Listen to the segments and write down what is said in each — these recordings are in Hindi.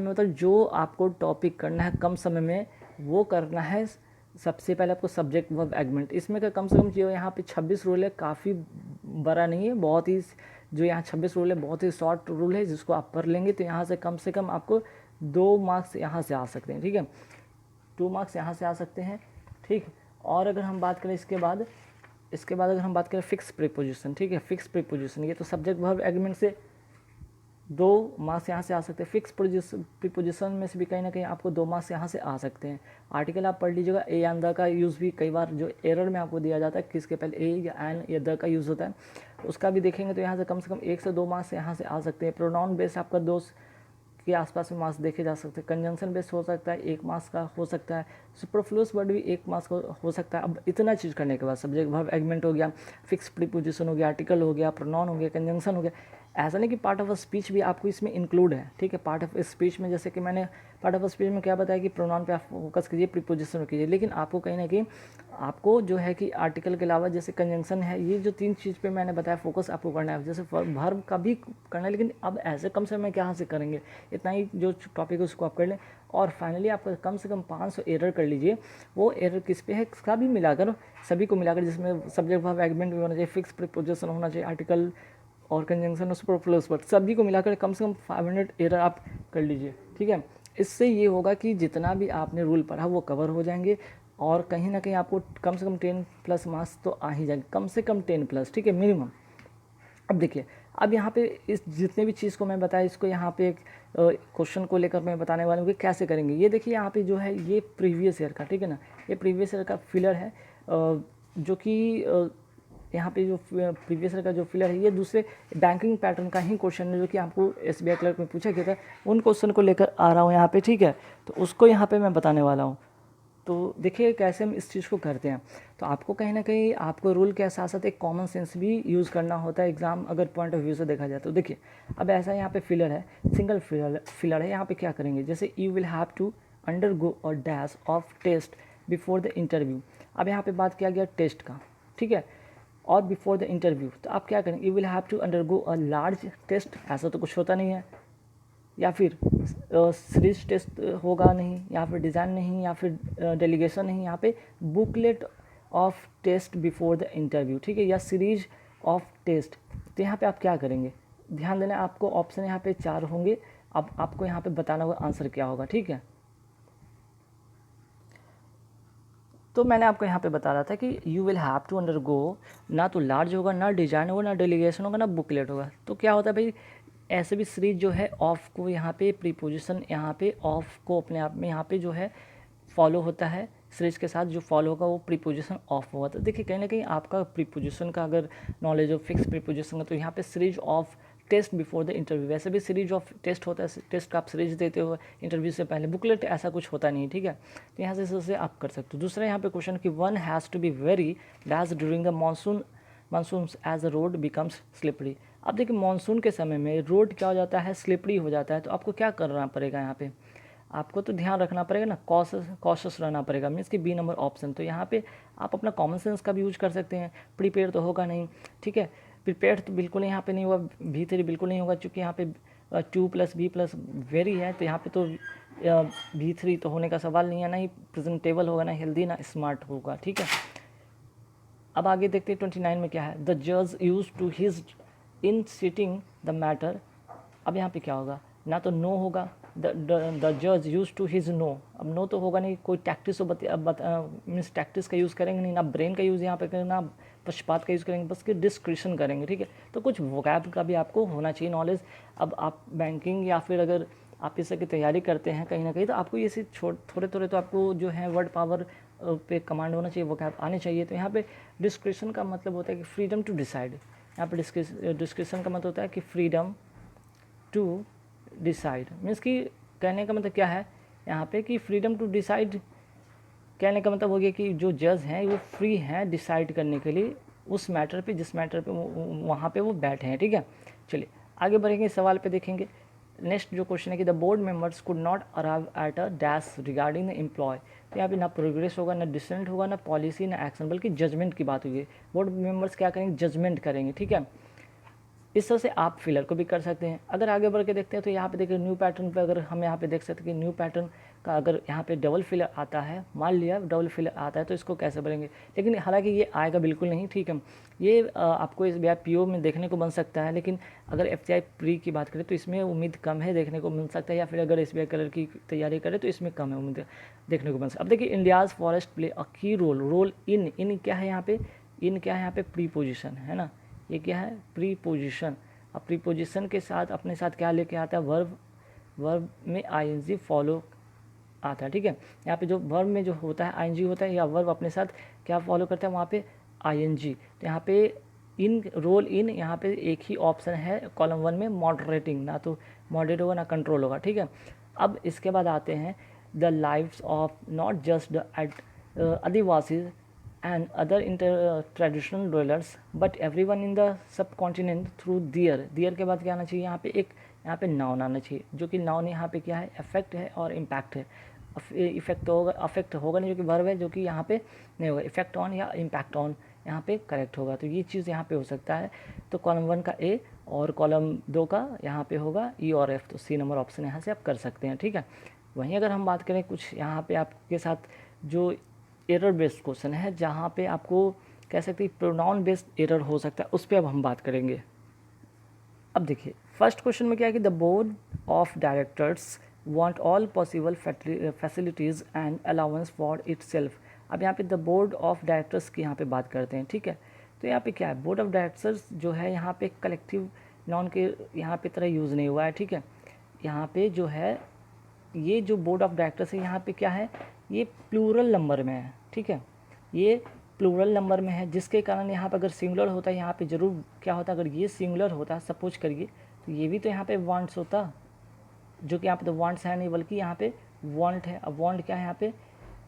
मतलब जो आपको टॉपिक करना है कम समय में वो करना है। सबसे पहले आपको सब्जेक्ट वर्ब एग्रीमेंट, इसमें का कम से कम जो यहाँ पे 26 रूल है, काफ़ी बड़ा नहीं है, बहुत ही जो यहाँ 26 रूल है बहुत ही शॉर्ट रूल है, जिसको आप पढ़ लेंगे तो यहाँ से कम आपको 2 मार्क्स यहाँ से आ सकते हैं। ठीक है, 2 मार्क्स यहाँ से आ सकते हैं। ठीक, और अगर हम बात करें इसके बाद अगर हम बात करें फिक्स प्रीपोजिशन, ठीक है, फिक्स प्रीपोजिशन ये तो सब्जेक्ट वर्ब एग्रीमेंट से 2 मार्क्स यहाँ से आ सकते हैं। फिक्स प्रीपोजिशन में से भी कहीं ना कहीं आपको 2 मार्क्स यहाँ से आ सकते हैं। आर्टिकल आप पढ़ लीजिएगा। ए एंड द का यूज़ भी कई बार जो एरर में आपको दिया जाता है, किसके पहले ए या एन या द का यूज़ होता है, उसका भी देखेंगे तो यहाँ से कम 1 से 2 मार्क्स यहाँ से आ सकते हैं। प्रोनाउन बेस आपका 2 के आसपास में मार्क्स देखे जा सकते हैं। कंजंक्शन बेस हो सकता है 1 मार्क्स का हो सकता है। सुपरफ्लुअस वर्ड भी 1 मार्क्स का हो सकता है। अब इतना चीज़ करने के बाद सब्जेक्ट वर्ब एग्रीमेंट हो गया, फिक्स प्रीपोजिशन हो गया, आर्टिकल हो गया, प्रोनाउन हो गया, कंजंक्शन हो गया। ऐसा नहीं कि पार्ट ऑफ अ स्पीच भी आपको इसमें इंक्लूड है। ठीक है, पार्ट ऑफ स्पीच में जैसे कि मैंने पार्ट ऑफ स्पीच में क्या बताया कि प्रोनाउन पे आप फोकस कीजिए, प्रीपोजिशन कीजिए, लेकिन आपको कहीं ना कहीं आपको जो है कि आर्टिकल के अलावा जैसे कंजंक्शन है, ये जो 3 चीज़ पे मैंने बताया फोकस आपको करना है। जैसे वर्ब का भी करना है, लेकिन अब ऐसे कम समय में कहाँ से करेंगे, इतना ही जो टॉपिक है उसको आप कर लें। और फाइनली आप कम से कम 500 एरर कर लीजिए। वो एरर किस पे है, इसका भी मिलाकर सभी को मिलाकर, जिसमें सब्जेक्ट वर्ब एग्रीमेंट भी होना चाहिए, फिक्स प्रीपोजिशन होना चाहिए, आर्टिकल और कंजंक्शन और सुपरफ्लुअस वर्ड, सभी को मिलाकर कम से कम 500 एरर आप कर लीजिए। ठीक है, इससे ये होगा कि जितना भी आपने रूल पढ़ा वो कवर हो जाएंगे, और कहीं ना कहीं आपको कम से कम 10+ मार्क्स तो आ ही जाएंगे, कम से कम 10+। ठीक है, मिनिमम। अब देखिए, अब यहाँ पे इस जितने भी चीज़ को मैं बताया, इसको यहाँ पे एक क्वेश्चन को लेकर मैं बताने वाला हूँ कि कैसे करेंगे। ये देखिए यहाँ पे जो है ये प्रीवियस ईयर का, ठीक है ना, ये प्रीवियस ईयर का फिलर है, जो कि यहाँ पे जो प्रीवियस ईयर का जो फिलर है ये दूसरे बैंकिंग पैटर्न का ही क्वेश्चन है, जो कि आपको SBI क्लर्क में पूछा गया था। उन क्वेश्चन को लेकर आ रहा हूँ यहाँ पे। ठीक है, तो उसको यहाँ पे मैं बताने वाला हूँ। तो देखिए कैसे हम इस चीज़ को करते हैं। तो आपको कहीं ना कहीं आपको रूल के साथ साथ एक कॉमन सेंस भी यूज़ करना होता है एग्जाम अगर पॉइंट ऑफ व्यू से देखा जाए तो। देखिए अब ऐसा यहाँ पे फिलर है, सिंगल फिलर है। यहाँ पे क्या करेंगे, जैसे you will have to undergo a dash of test before the interview. अब यहाँ पे बात किया गया टेस्ट का, ठीक है, और बिफोर द इंटरव्यू, तो आप क्या करेंगे, you will have to undergo a large test, ऐसा तो कुछ होता नहीं है, या फिर सीरीज टेस्ट होगा नहीं, या फिर डिज़ाइन नहीं, या फिर डेलीगेशन नहीं, यहाँ पे booklet of test before the interview, ठीक है, या सीरीज ऑफ टेस्ट। तो यहाँ पे आप क्या करेंगे, ध्यान देना, आपको ऑप्शन यहाँ पे 4 होंगे। अब आपको यहाँ पे बताना होगा आंसर क्या होगा। ठीक है, तो मैंने आपको यहाँ पे बता रहा था कि you will have to undergo, ना तो लार्ज होगा, ना डिजाइन होगा, ना डेलीगेशन होगा, ना बुकलेट होगा। तो क्या होता है भाई, ऐसे भी सीरीज जो है ऑफ को यहाँ पे प्रीपोजिशन, यहाँ पे ऑफ को अपने आप में यहाँ पे जो है फॉलो होता है, सीरीज के साथ जो फॉलो होगा वो प्रीपोजिशन ऑफ होगा। तो देखिए कहीं ना कहीं आपका प्रीपोजिशन का अगर नॉलेज हो, फिक्स प्रीपोजिशन का, तो यहाँ पे series of test before the interview, वैसे भी सीरीज ऑफ टेस्ट होता है, टेस्ट का आप सीरीज देते हो इंटरव्यू से पहले, बुकलेट ऐसा कुछ होता नहीं। ठीक है, तो यहाँ से आप कर सकते हो। दूसरा यहाँ पे क्वेश्चन कि one has to be very less during the monsoon as a road becomes slippery. अब देखिए मानसून के समय में रोड क्या हो जाता है, स्लिपरी हो जाता है। तो आपको क्या करना पड़ेगा, यहाँ पे आपको तो ध्यान रखना पड़ेगा ना, कॉशस रहना पड़ेगा, मीन्स कि बी नंबर ऑप्शन। तो यहाँ पे आप अपना कॉमन सेंस का भी यूज कर सकते हैं। प्रीपेयर तो होगा नहीं, ठीक है, प्रिपेयर तो बिल्कुल यहाँ पे नहीं होगा, V3 बिल्कुल नहीं होगा, क्योंकि यहाँ पे 2+B+ वेरी है, तो यहाँ पे तो V3 तो होने का सवाल नहीं है, ना ही प्रेजेंटेबल होगा, ना हेल्दी, ना स्मार्ट होगा। ठीक है, अब आगे देखते हैं 29 में क्या है, द जज use to his in sitting the matter. अब यहाँ पे क्या होगा, ना तो नो होगा, द जज यूज टू हिज नो। अब नो तो होगा नहीं, कोई टैक्टिस मीन्स टैक्टिस का यूज़ करेंगे नहीं, ना ब्रेन का यूज़ यहाँ पे करेंगे, ना पक्षपात का यूज़ करेंगे, बस कि डिस्क्रिशन करेंगे। ठीक है, तो कुछ वोकैब का भी आपको होना चाहिए नॉलेज। अब आप बैंकिंग या फिर अगर आप इस की तैयारी करते हैं कहीं ना कहीं, तो आपको ये थोड़े थोड़े तो आपको जो है वर्ड पावर पे कमांड होना चाहिए, वोकैब आने चाहिए। तो यहाँ पे डिस्क्रिशन का मतलब होता है कि फ्रीडम टू डिसाइड। यहाँ पे डिस्क्रिशन का मतलब होता है कि फ्रीडम टू डिसाइड, मीन्स कि कहने का मतलब क्या है यहाँ पे कि फ्रीडम टू डिसाइड, कहने का मतलब हो गया कि जो जज हैं वो फ्री हैं डिसाइड करने के लिए उस मैटर पे, जिस मैटर पे वहाँ पे वो बैठे हैं। ठीक है, चलिए आगे बढ़ेंगे, सवाल पे देखेंगे। नेक्स्ट जो क्वेश्चन है कि the board members could not arrive at a dash regarding the employ. तो यहाँ पे ना प्रोग्रेस होगा, ना डिसेंट होगा, ना पॉलिसी, ना एक्शन, बल्कि जजमेंट की बात हुई है। बोर्ड मेंबर्स क्या करेंगे, जजमेंट करेंगे। ठीक है, इस तरह से आप फिलर को भी कर सकते हैं। अगर आगे बढ़ के देखते हैं तो यहाँ पे देखिए न्यू पैटर्न पे अगर हम यहाँ पे देख सकते हैं कि न्यू पैटर्न का अगर यहाँ पे डबल फिलर आता है, मान लिया डबल फिलर आता है तो इसको कैसे भरेंगे, लेकिन हालांकि ये आएगा बिल्कुल नहीं, ठीक है। ये आपको इस बार पीओ में देखने को बन सकता है, लेकिन अगर एफसीआई प्री की बात करें तो इसमें उम्मीद कम है देखने को मिल सकता है, या फिर अगर एसबीआई कलर की तैयारी करें तो इसमें कम है उम्मीद देखने को बन सकता है। अब देखिए इंडियाज़ फॉरेस्ट प्ले अ की रोल इन क्या है यहाँ पे, इन क्या है यहाँ पे प्रीपोजिशन है ना, ये क्या है प्रीपोजिशन। अब प्रीपोजिशन के साथ अपने साथ क्या लेके आता है, वर्ब में आईएनजी फॉलो आता है, ठीक है। यहाँ पे जो वर्ब में जो होता है आईएनजी होता है, या वर्ब अपने साथ क्या फॉलो करता है वहाँ पे आईएनजी। तो यहाँ पे इन रोल इन यहाँ पे एक ही ऑप्शन है कॉलम 1 में, मॉडरेटिंग, ना तो मॉडरेट होगा ना कंट्रोल होगा, ठीक है। अब इसके बाद आते हैं the lives of not just the Adivasis and other traditional dwellers but everyone in the subcontinent through there के बाद क्या आना चाहिए यहाँ पे, एक यहाँ पे नाउन आना चाहिए, जो कि नाउन यहाँ पे क्या है, इफेक्ट है और इम्पैक्ट है। इफेक्ट होगा, अफेक्ट होगा नहीं जो कि वर्ब है, जो कि यहाँ पे नहीं होगा, इफेक्ट ऑन या इम्पैक्ट ऑन यहाँ पे करेक्ट होगा। तो ये चीज़ यहाँ पे हो सकता है। तो कॉलम 1 का ए और कॉलम 2 का यहाँ पे होगा ई और एफ, तो सी नंबर ऑप्शन यहाँ से आप कर सकते हैं, ठीक है। वहीं अगर हम बात करें कुछ यहाँ पे आपके साथ जो एरर बेस्ड क्वेश्चन है, जहाँ पे आपको कह सकते हैं प्रोनाउन बेस्ड एरर हो सकता है, उस पर अब हम बात करेंगे। अब देखिए फर्स्ट क्वेश्चन में क्या है कि the board of directors want all possible facilities and allowance for itself. अब यहाँ पे द बोर्ड ऑफ डायरेक्टर्स की यहाँ पे बात करते हैं, ठीक है। तो यहाँ पे क्या है, बोर्ड ऑफ डायरेक्टर्स जो है यहाँ पे कलेक्टिव नाउन के यहाँ पे तरह यूज़ नहीं हुआ है, ठीक है। यहाँ पे जो है ये जो बोर्ड ऑफ डायरेक्टर्स है यहाँ पे क्या है, ये प्लूरल नंबर में है, ठीक है। ये प्लूरल नंबर में है, जिसके कारण यहाँ पे अगर सिंगुलर होता है यहाँ पे ज़रूर क्या होता, अगर ये सिंगुलर होता सपोज करिए तो ये भी तो यहाँ पे वांट्स होता, जो कि यहाँ पे तो वांट्स है नहीं बल्कि यहाँ पे वांट है। अब वांट क्या है यहाँ पे,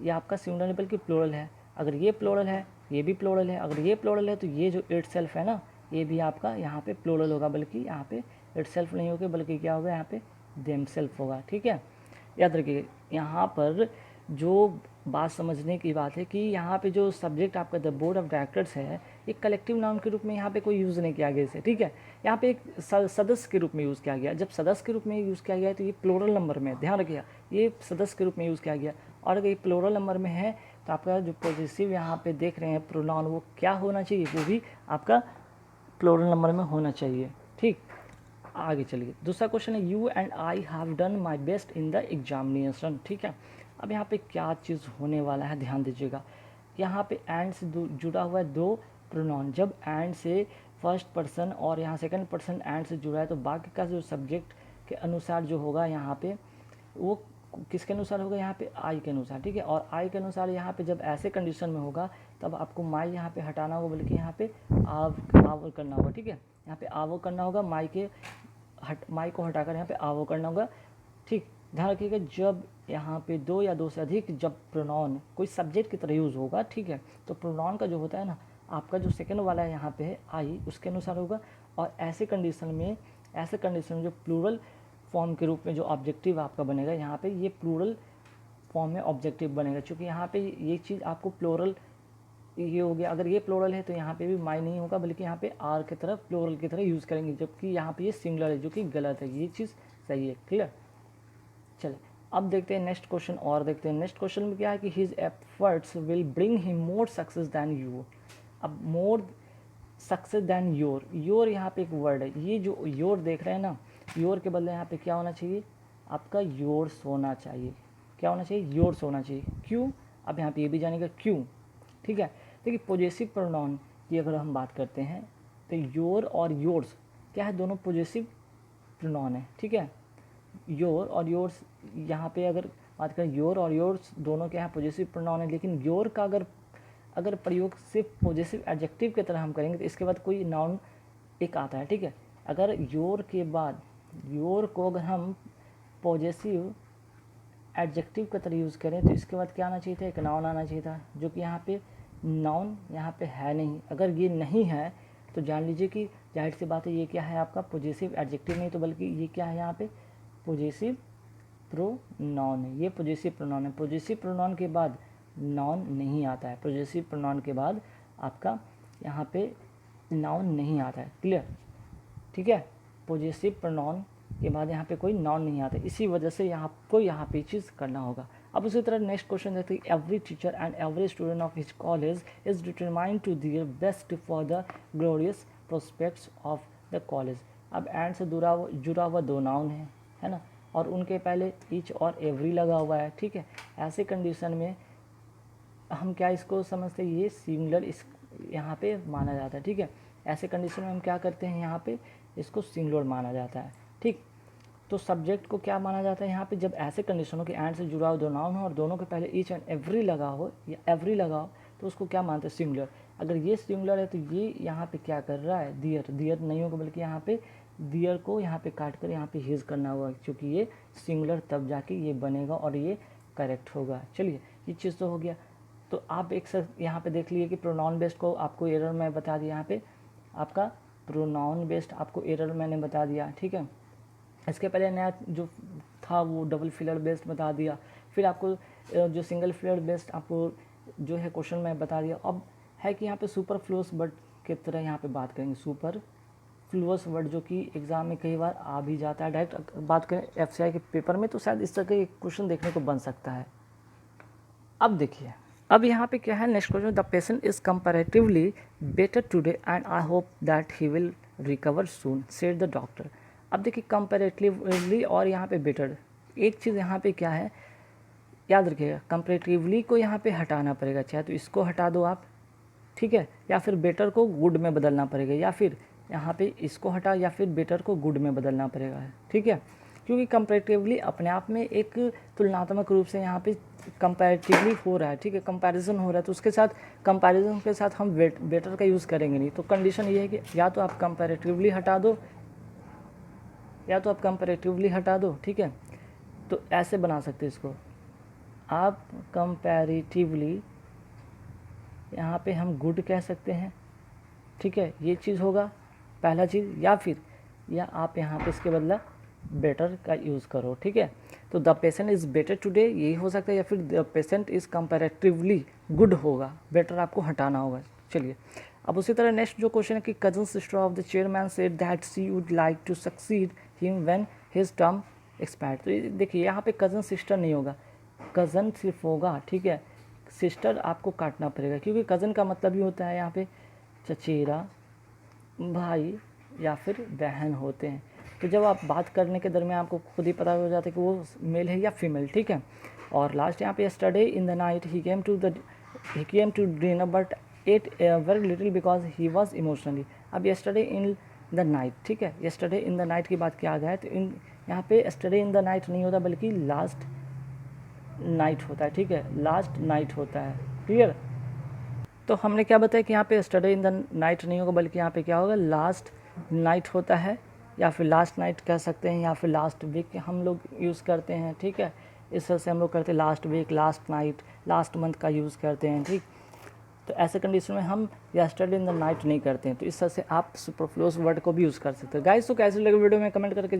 ये आपका सिंगुलर नहीं बल्कि प्लूरल है। अगर ये प्लूरल है ये भी प्लूरल है, अगर ये प्लूरल है तो ये जो इटसेल्फ है ना, ये भी आपका यहाँ पे प्लूरल होगा, बल्कि यहाँ पे इटसेल्फ नहीं होगा बल्कि क्या होगा यहाँ पे देमसेल्फ होगा, ठीक है। याद रखिए यहाँ पर जो बात समझने की बात है कि यहाँ पे जो सब्जेक्ट आपका द बोर्ड ऑफ डायरेक्टर्स है, एक कलेक्टिव नाउन के रूप में यहाँ पे कोई यूज़ नहीं किया गया इसे, ठीक है। यहाँ पे एक सदस्य के रूप में यूज़ किया गया। जब सदस्य के रूप में यूज़ किया गया है तो ये प्लूरल नंबर में, ध्यान रखिए ये सदस्य के रूप में यूज़ किया गया। और अगर ये प्लूरल नंबर में है तो आपका जो पॉजिटिव यहाँ पे देख रहे हैं प्रोनाउन, वो क्या होना चाहिए, वो भी आपका प्लूरल नंबर में होना चाहिए, ठीक। आगे चलिए दूसरा क्वेश्चन है you and I have done my best in the examination, ठीक है। अब यहाँ पे क्या चीज़ होने वाला है ध्यान दीजिएगा, यहाँ पे एंड से जुड़ा हुआ है दो प्रोनाउन। जब एंड से फर्स्ट पर्सन और यहाँ सेकंड पर्सन एंड से जुड़ा है तो बाकी का जो सब्जेक्ट के अनुसार जो होगा यहाँ पे वो किसके अनुसार होगा, यहाँ पे आई के अनुसार, ठीक है। और आई के अनुसार यहाँ पे जब ऐसे कंडीशन में होगा तब आपको माई यहाँ पे हटाना होगा, बल्कि यहाँ पे आव करना होगा, ठीक है। यहाँ पे आवो करना होगा, माई को हटाकर यहाँ पे आवो करना होगा, ठीक। ध्यान रखिएगा जब यहाँ पे दो या दो से अधिक जब प्रोनाउन कोई सब्जेक्ट की तरह यूज़ होगा, ठीक है, तो प्रोनाउन का जो होता है ना, आपका जो सेकंड वाला है यहाँ पे है आई, उसके अनुसार होगा। और ऐसे कंडीशन में जो प्लूरल फॉर्म के रूप में जो ऑब्जेक्टिव आपका बनेगा, यहाँ पे ये प्लूरल फॉर्म में ऑब्जेक्टिव बनेगा, क्योंकि यहाँ पे ये चीज़ आपको प्लूरल ये हो गया। अगर ये प्लूरल है तो यहाँ पे भी माई नहीं होगा, बल्कि यहाँ पे आर की तरफ प्लूरल की तरह यूज़ करेंगे, जबकि यहाँ पे ये सिंगुलर है, जो कि गलत है। ये चीज़ सही है, क्लियर। चले अब देखते हैं नेक्स्ट क्वेश्चन और देखते हैं नेक्स्ट क्वेश्चन में क्या है कि his efforts will bring him more success than you. अब मोर सक्सेस दैन योर यहाँ पे एक वर्ड है, ये जो योर देख रहे हैं ना, योर के बदले यहाँ पे क्या होना चाहिए, आपका योर्स होना चाहिए। क्या होना चाहिए, योर्स होना चाहिए। क्यों, अब यहाँ पे ये भी जानेगा क्यों, ठीक है। देखिए पॉजेसिव प्रोनाउन की अगर हम बात करते हैं तो योर और योर्स क्या है, दोनों पॉजेसिव प्रोनाउन है, ठीक है। योर और योर्स यहाँ पे अगर बात करें, योर और योर्स दोनों क्या है पॉजेसिव प्रोनाउन है, लेकिन योर का अगर प्रयोग सिर्फ पॉजेसिव एडजेक्टिव की तरह हम करेंगे तो इसके बाद कोई नाउन एक आता है, ठीक है। अगर योर के बाद योर को अगर हम पॉजेसिव एडजेक्टिव की तरह यूज़ करें तो इसके बाद क्या आना चाहिए था, एक नाउन आना चाहिए था, जो कि यहाँ पे नाउन यहाँ पे है नहीं। अगर ये नहीं है तो जान लीजिए कि जाहिर सी बात है ये क्या है आपका पॉजेसिव एडजेक्टिव नहीं, तो बल्कि ये क्या है यहाँ पे पॉजेसिव प्रोनाउन है। ये पॉजेसिव प्रोनाउन है। पॉजेसिव प्रोनाउन के बाद नाउन नहीं आता है, पॉजेसिव प्रोनाउन के बाद आपका यहाँ पे नाउन नहीं आता है, क्लियर, ठीक है, पोजेसिव प्रोनाउन के बाद यहाँ पे कोई नॉन नहीं आता, इसी वजह से यहाँ पे चीज़ करना होगा। अब उसी तरह नेक्स्ट क्वेश्चन देखते हैं, every teacher and every student of his college is determined to their best for the glorious prospects of the college. अब एंड से जुड़ा हुआ दो नाउन है ना, और उनके पहले ईच और एवरी लगा हुआ है, ठीक है। ऐसे कंडीशन में हम क्या इसको समझते हैं, ये सिंगुलर इस यहाँ पे माना जाता है, ठीक है। ऐसे कंडीशन में हम क्या करते हैं, यहाँ पे इसको सिंगुलर माना जाता है, ठीक। तो सब्जेक्ट को क्या माना जाता है यहाँ पे, जब ऐसे कंडीशन हो कि एंड से जुड़ा हुआ दो नाउन हो और दोनों के पहले ईच एंड एवरी लगा हो या एवरी लगा हो, तो उसको क्या मानते हैं, सिंगुलर। अगर ये सिंगुलर है तो ये यहाँ पे क्या कर रहा है, दियर नहीं होगा, बल्कि यहाँ पे दियर को यहाँ पे काट कर यहाँ पे हिज करना होगा, क्योंकि ये सिंगुलर तब जाके ये बनेगा और ये करेक्ट होगा। चलिए, ये चीज़ तो हो गया। तो आप एक यहाँ पे देख लीजिए कि प्रोनाउन बेस्ड को आपको एरर मैं बता दिया, यहाँ पे आपका प्रोनाउन बेस्ड आपको एरर मैंने बता दिया, ठीक है। इसके पहले नया जो था वो डबल फिलर बेस्ड बता दिया, फिर आपको जो सिंगल फिलर बेस्ड आपको जो है क्वेश्चन में बता दिया। अब है कि यहाँ पे सुपर फ्लूअस वर्ड की तरह यहाँ पे बात करेंगे, सुपर फ्लूअस वर्ड जो कि एग्ज़ाम में कई बार आ भी जाता है। डायरेक्ट बात करें FCI के पेपर में तो शायद इस तरह के क्वेश्चन देखने को बन सकता है। अब देखिए, अब यहाँ पे क्या है, next question, the patient is comparatively better today and I hope that he will recover soon said the doctor. अब देखिए, कंपैरेटिवली और यहाँ पे बेटर, एक चीज़ यहाँ पे क्या है, याद रखिएगा, कंपैरेटिवली को यहाँ पे हटाना पड़ेगा, चाहे तो इसको हटा दो आप, ठीक है, या फिर बेटर को गुड में बदलना पड़ेगा, या फिर यहाँ पे इसको हटा या फिर बेटर को गुड में बदलना पड़ेगा, ठीक है। क्योंकि कंपैरेटिवली अपने आप में एक तुलनात्मक रूप से यहाँ पे कंपैरेटिवली हो रहा है, ठीक है, कंपैरिजन हो रहा है, तो उसके साथ कंपैरिजन के साथ हम बेटर का यूज़ करेंगे नहीं। तो कंडीशन ये है कि या तो आप कंपैरेटिवली हटा दो, ठीक है। तो ऐसे बना सकते हैं इसको, आप कंपैरेटिवली यहाँ पे हम गुड कह सकते हैं, ठीक है, ये चीज़ होगा पहला चीज़, या आप यहाँ पे इसके बदला बेटर का यूज़ करो, ठीक है। तो the patient is better today यही हो सकता है, या फिर the patient is comparatively good होगा, बेटर आपको हटाना होगा। चलिए, अब उसी तरह नेक्स्ट जो क्वेश्चन है कि cousin sister of the chairman said that she would like to succeed him when his term expired. तो देखिए, यहाँ पे कज़न सिस्टर नहीं होगा, कज़न सिर्फ होगा, ठीक है। सिस्टर आपको काटना पड़ेगा, क्योंकि कज़न का मतलब ही होता है यहाँ पे चचेरा भाई या फिर बहन होते हैं। तो जब आप बात करने के दरमियान आपको खुद ही पता हो जाता है कि वो मेल है या फीमेल, ठीक है। और लास्ट यहाँ पे yesterday in the night he came to dinner but ate very little because he was emotionally. अब यस्टरडे इन द नाइट, ठीक है, यस्टरडे इन द नाइट की बात किया गया है, तो यहाँ पे यस्टरडे इन द नाइट नहीं होता, बल्कि लास्ट नाइट होता है, ठीक है, लास्ट नाइट होता है, क्लियर। तो हमने क्या बताया कि यहाँ पे यस्टरडे इन द नाइट नहीं होगा, बल्कि यहाँ पे क्या होगा, लास्ट नाइट होता है, या फिर लास्ट नाइट कह सकते हैं, या फिर लास्ट वीक हम लोग यूज़ करते हैं, ठीक है। इस तरह से हम लोग करते हैं, last week, last night, last month का यूज़ करते हैं, ठीक। तो ऐसे कंडीशन में हम यस्टरडे इन द नाइट नहीं करते हैं। तो इस तरह से आप सुपरफ्लुअस वर्ड को भी यूज़ कर सकते हैं। गाइस, तो कैसे लगे वीडियो में कमेंट करके